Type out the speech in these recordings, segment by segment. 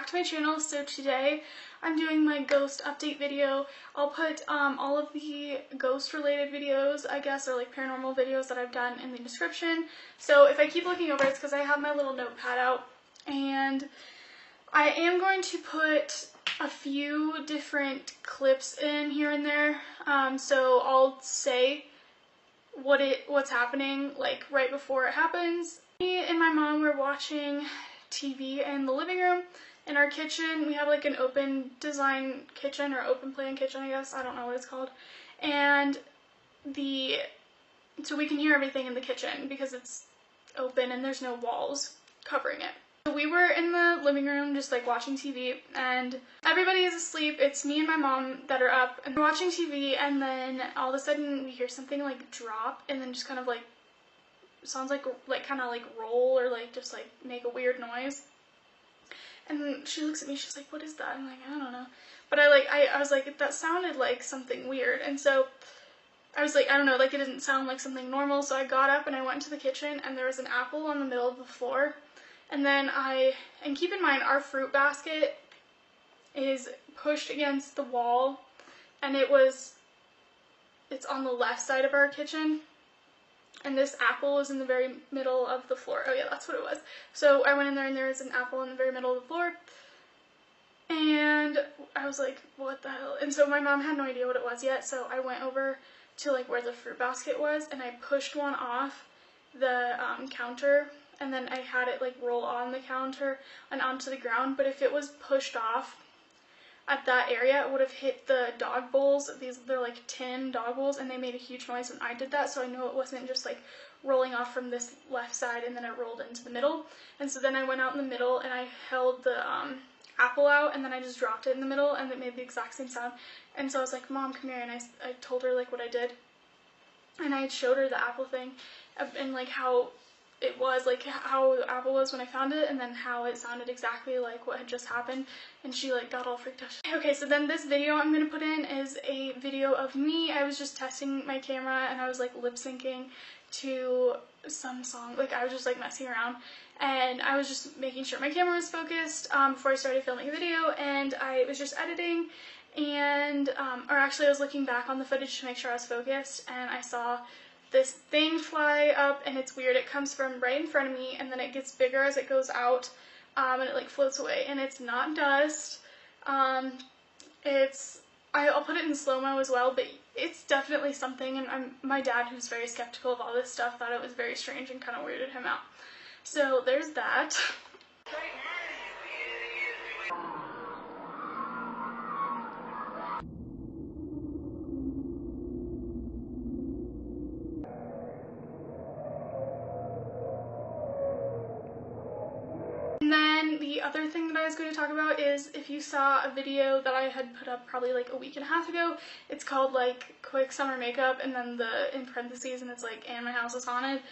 back to my channel. So today I'm doing my ghost update video. I'll put all of the ghost related videos, I guess, or like paranormal videos that I've done in the description. So if I keep looking over, it's because I have my little notepad out, and I am going to put a few different clips in here and there. So I'll say what's happening like right before it happens. Me and my mom were watching TV in the living room. In our kitchen, we have like an open design kitchen, or open plan kitchen, I guess. I don't know what it's called. And so we can hear everything in the kitchen because it's open and there's no walls covering it. So we were in the living room just like watching TV, and everybody is asleep. It's me and my mom that are up and we're watching TV, and then all of a sudden we hear something like drop and then just kind of like sounds like kind of like roll or like just like make a weird noise. And then she looks at me, she's like, "What is that?" I'm like, "I don't know." But I was like, that sounded like something weird. And so I was like, I don't know, like it didn't sound like something normal. So I got up and I went into the kitchen, and there was an apple on the middle of the floor. And then and keep in mind, our fruit basket is pushed against the wall, and it's on the left side of our kitchen. And this apple is in the very middle of the floor. Oh yeah, that's what it was. So I went in there and there was an apple in the very middle of the floor. And I was like, what the hell? And so my mom had no idea what it was yet. So I went over to like where the fruit basket was, and I pushed one off the counter. And then I had it like roll on the counter and onto the ground. But if it was pushed off at that area, it would have hit the dog bowls. They're like tin dog bowls, and they made a huge noise when I did that, so I know it wasn't just like rolling off from this left side and then it rolled into the middle. And so then I went out in the middle and I held the apple out, and then I just dropped it in the middle, and it made the exact same sound. And so I was like, "Mom, come here," and I told her like what I did, and I showed her the apple thing and like how it was, like how the apple was when I found it, and then how it sounded exactly like what had just happened, and she like got all freaked out. Okay, so then this video I'm gonna put in is a video of me. I was just testing my camera, and I was like lip syncing to some song. Like I was just like messing around, and I was just making sure my camera was focused before I started filming the video, and I was just editing, and or actually I was looking back on the footage to make sure I was focused, and I saw this thing fly up, and it's weird. It comes from right in front of me, and then it gets bigger as it goes out, and it like floats away, and it's not dust. I'll put it in slow-mo as well, but it's definitely something, and my dad, who's very skeptical of all this stuff, thought it was very strange and kind of weirded him out. So there's that. And then the other thing that I was going to talk about is, if you saw a video that I had put up probably like a week and a half ago, it's called like Quick Summer Makeup, and then in parentheses, and it's like, "And my house is haunted."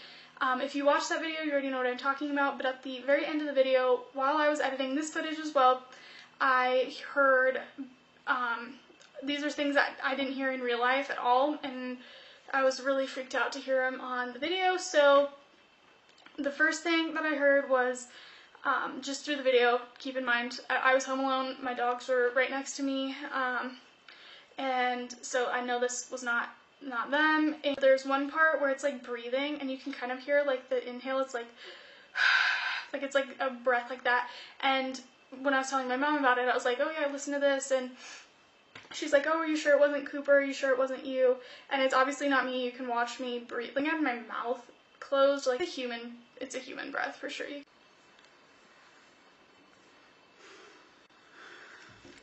If you watched that video, you already know what I'm talking about, but at the very end of the video, while I was editing this footage as well, I heard, these are things that I didn't hear in real life at all, and I was really freaked out to hear them on the video. So the first thing that I heard was, just through the video, keep in mind, I was home alone, my dogs were right next to me, and so I know this was not them. And there's one part where it's like breathing, and you can kind of hear like the inhale, it's like, like it's like a breath like that. And when I was telling my mom about it, I was like, "Oh yeah, listen to this," and she's like, "Oh, are you sure it wasn't Cooper? Are you sure it wasn't you?" And it's obviously not me. You can watch me breathing. I have my mouth closed, like it's a human breath for sure.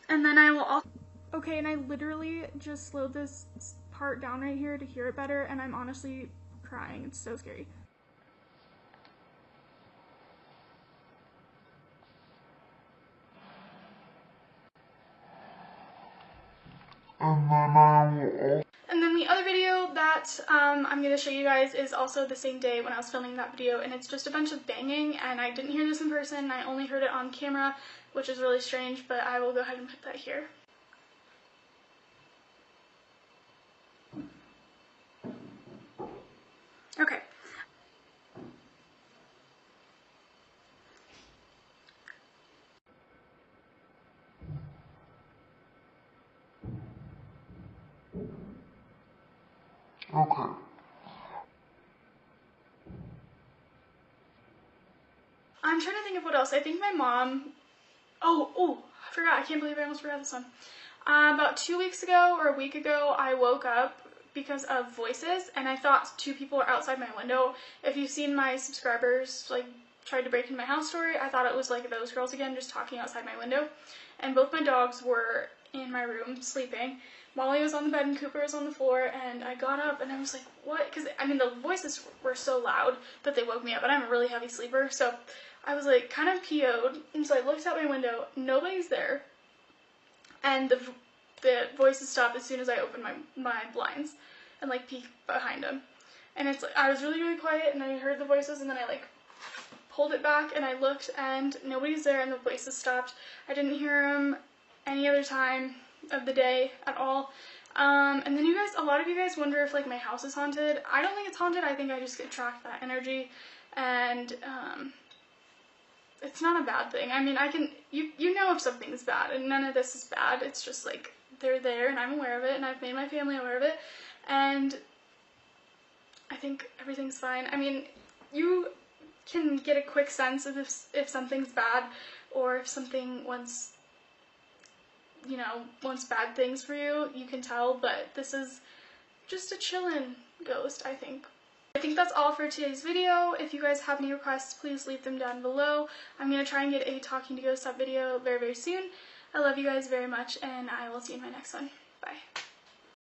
And then I will also, okay, and I literally just slowed this part down right here to hear it better, and I'm honestly crying. It's so scary. And then the other video that I'm going to show you guys is also the same day when I was filming that video, and it's just a bunch of banging, and I didn't hear this in person. I only heard it on camera, which is really strange, but I will go ahead and put that here. Okay. Okay. I'm trying to think of what else. I think my mom, I forgot. I can't believe I almost forgot this one. About 2 weeks ago or a week ago, I woke up because of voices, and I thought 2 people were outside my window. If you've seen my subscribers, like, tried to break into my house story, I thought it was like those girls again, just talking outside my window. And both my dogs were in my room sleeping. Molly was on the bed and Cooper was on the floor, and I got up and I was like, what? Because, I mean, the voices were so loud that they woke me up, and I'm a really heavy sleeper, so I was like kind of PO'd, and so I looked out my window, nobody's there, and the voices stopped as soon as I opened my blinds and like peeked behind them. And it's like, I was really, really quiet, and I heard the voices, and then I like pulled it back and I looked and nobody's there and the voices stopped. I didn't hear them any other time of the day at all. And then a lot of you guys wonder if like my house is haunted. I don't think it's haunted. I think I just attract that energy, and it's not a bad thing. I mean, you know if something's bad, and none of this is bad. It's just like they're there and I'm aware of it, and I've made my family aware of it, and I think everything's fine. I mean, you can get a quick sense of if something's bad, or if something wants bad things for you, you can tell, but this is just a chillin' ghost, I think. I think that's all for today's video. If you guys have any requests, please leave them down below. I'm going to try and get a Talking to Ghosts up video very, very soon. I love you guys very much, and I will see you in my next one. Bye.